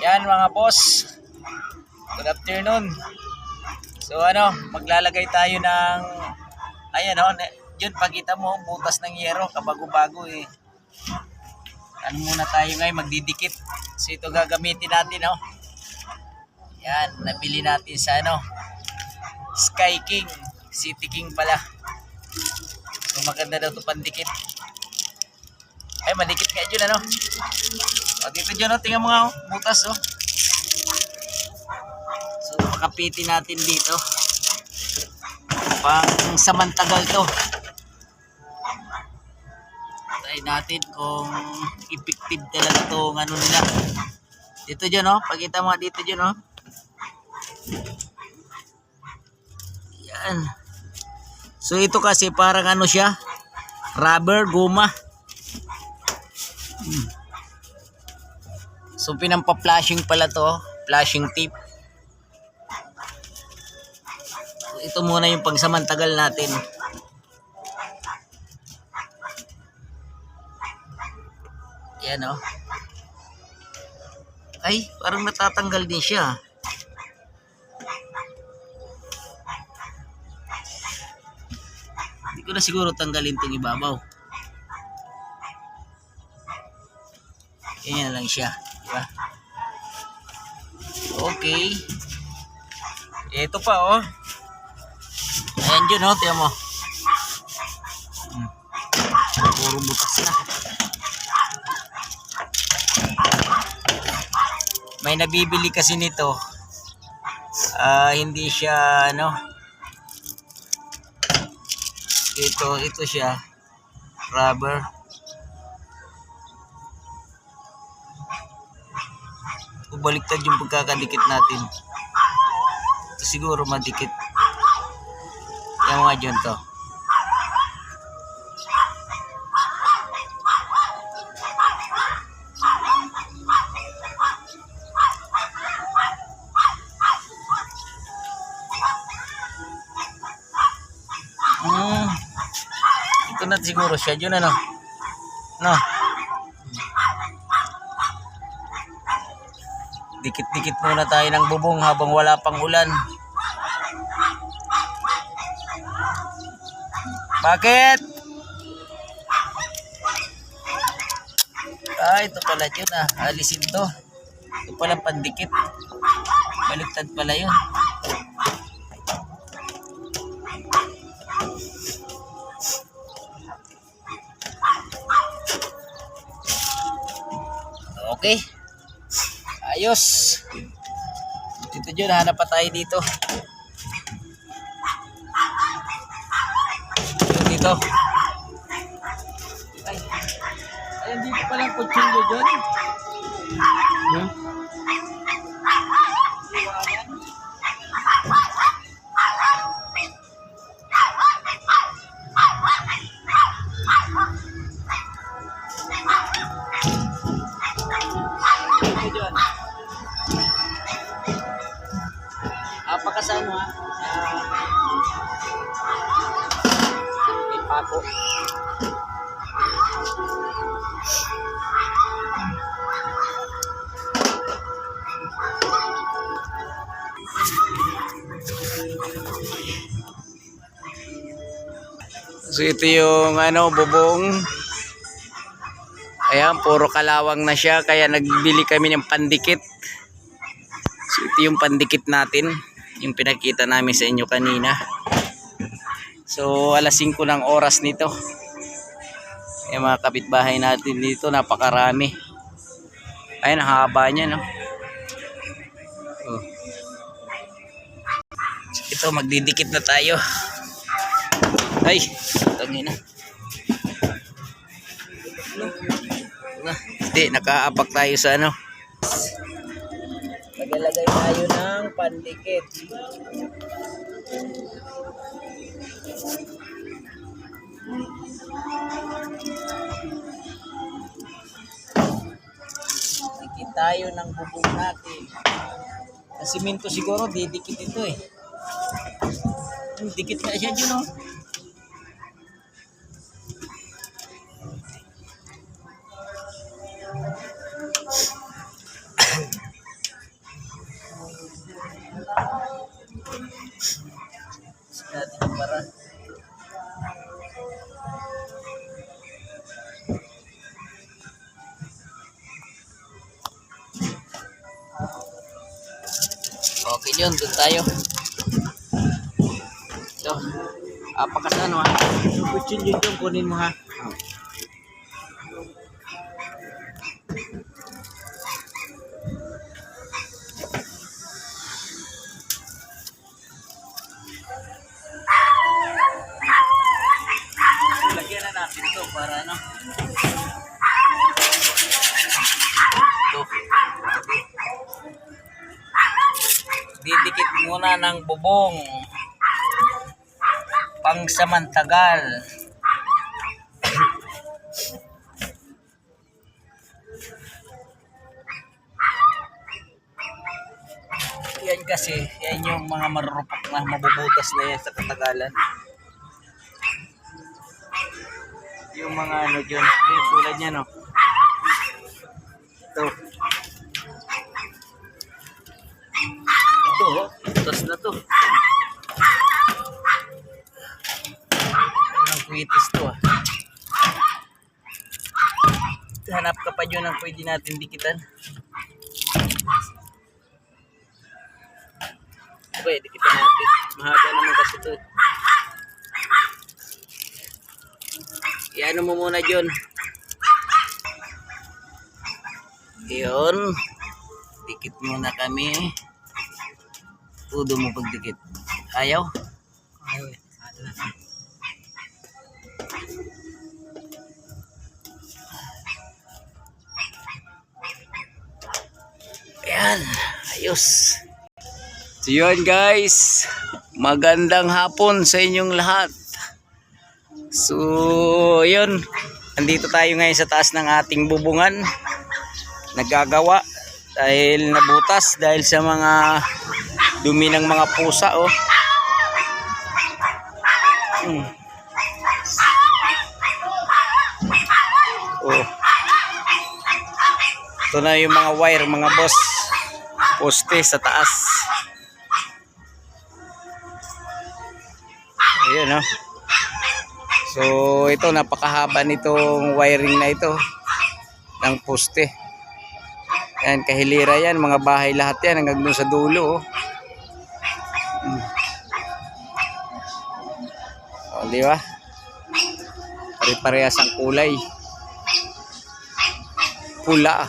Yan mga boss. Good afternoon. So maglalagay tayo ng ayan yun pakita mo butas ng yero kabago-bago eh. Muna tayo ngayon magdidikit. So ito gagamitin natin Yan, nabili natin sa Sky King, City King pala. So maganda daw 'to pandikit. Ay madikit nga dyan dito dyan tingnan mo nga butas So pakapitin natin dito pang samantagal to. Try natin kung effective talaga tong nila dito dyan pakita mo dito dyan yan. So ito kasi parang siya rubber guma. So pinampa-flashing pala to, flashing tape. So, ito muna yung pagsamantagal natin. Yan Ay, parang natatanggal din siya. Hindi ko na siguro tanggalin itong ibabaw. Ganyan lang siya. Diba? Okay. Ito pa Ayan dyan tiyan mo. Puro butas na. May nabibili kasi nito. Hindi siya ito siya rubber. Baliktad yung pagkakadikit natin. Ito siguro madikit. Yung mga dyan to. Ito na siguro siya. Yun Dikit-dikit muna tayo ng bubong habang wala pang ulan. Bakit? Ito pala yun alisin to. Ito pala pandikit. Baliktad pala yun. Okay. Ayos. Dito dyan, hanap pa tayo dito. Dito. Ayan dito palang kutsilyo dyan. Apakasano may pako. So ito yung bubong. Ayan, puro kalawang na siya kaya nagbili kami ng pandikit. So ito yung pandikit natin, yung pinakita namin sa inyo kanina. So alas 5 ng oras nito. Yung mga kapitbahay natin dito napakarami. Ayun, haba niya So, ito magdidikit na tayo. Ay, tangin na. Hindi, nakaapak tayo sa Maglalagay tayo ng pandikit. Dikit tayo ng bubong natin. Sa simento siguro, didikit ito Dikit na siya dyan yun, doon tayo. So, apakasan mo ha. Yung kutsilyo yung kunin mo ha. Lagyan na natin to para ano. Ito. Didikit muna ng bubong. Pangsamantagal. Yan kasi, yan yung mga marurupok na mabubutas na yan sa katagalan. Yung mga ano dyan, yung tulad niya no. Ito. Ito, butas na to. Ang kwitis to ah. Hanap ka pa dyan ang pwede natin dikitan. Okay, dikitan natin. Mahaba naman kasi ito. Iano mo muna dyan. Yun. Dikit muna kami. Tudo mo pagdikit. Ayaw? Ayaw eh. Ayan. Ayos. So yun guys, magandang hapon sa inyong lahat. So yun, andito tayo ngayon sa taas ng ating bubungan. Naggagawa dahil nabutas dahil sa mga dumi ng mga pusa oh. Oh. Ito na yung mga wire, mga boss. Poste sa taas. Ayun oh. So ito napakahaba nitong wiring na ito ng poste. Yan kahilira yan, mga bahay lahat yan hanggang doon sa dulo oh. Oh, di ba? Pare-parehas ang kulay. Pula.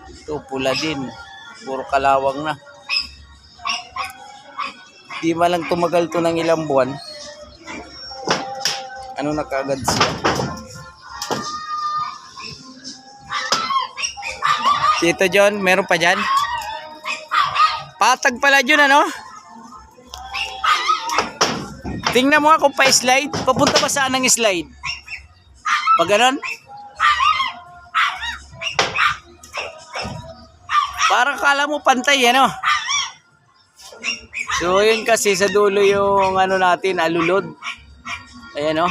Ito pula din. Puro kalawang na. Di ba lang tumagal to ng ilang buwan? Ano na kaagad siya? Tito John, meron pa dyan? Patag pala dyan ano? Tingnan mo nga kung pa-slide. Papunta ba saan ang slide? Pag ganon? Parang kala mo pantay ano? So yun kasi sa dulo yung ano natin, alulod. Ayan o.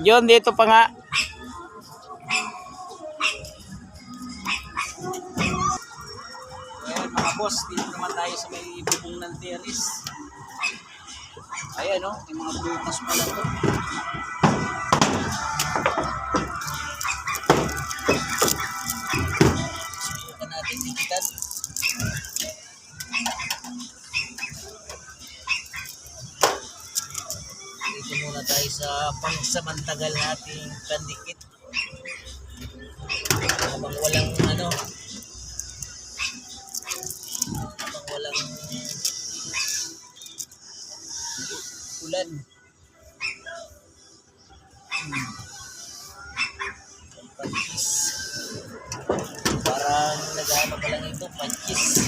Yun, dito pa nga. Ayan mga boss, dito naman tayo sa may bubong ng terrace. Ayan o, yung mga butas pala to. Subukan natin dikitan. Dito muna tayo sa pangsamantagal nating pandikit. Habang walang ano, habang walang ulan. Panchis. Parang nag-ano pa lang ito, panchis.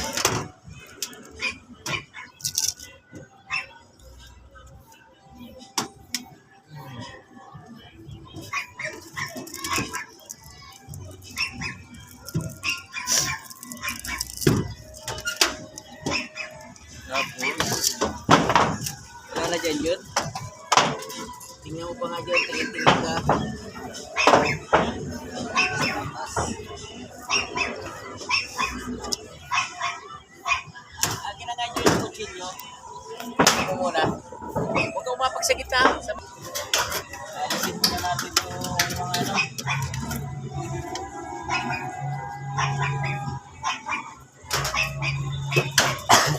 Tapos, wala na dyan yun. Tingnan mo pa nga dyan, tingin-tingin ka. Akin na nga dyan yung kutsilyo. Tingnan mo muna. Huwag ka umapagsagit na. Alisin muna natin yung mga ano. Kami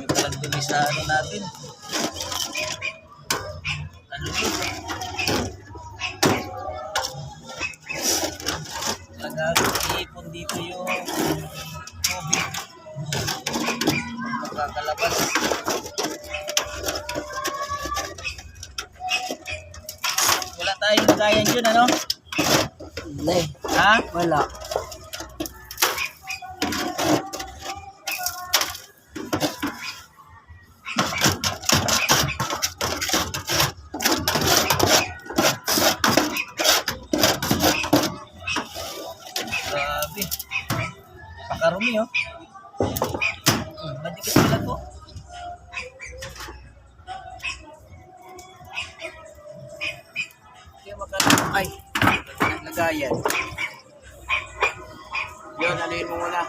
palang dumi sa ano natin. Ano yun? Nag-iipon dito yung tubig. Makakalabas. Wala tayong lagayan dyan, ano? Hindi. Ha? Wala. Grabe. Pakarumi, oh. Madikit pala to. Kaya ay, lagayan. Yun, alin mo muna.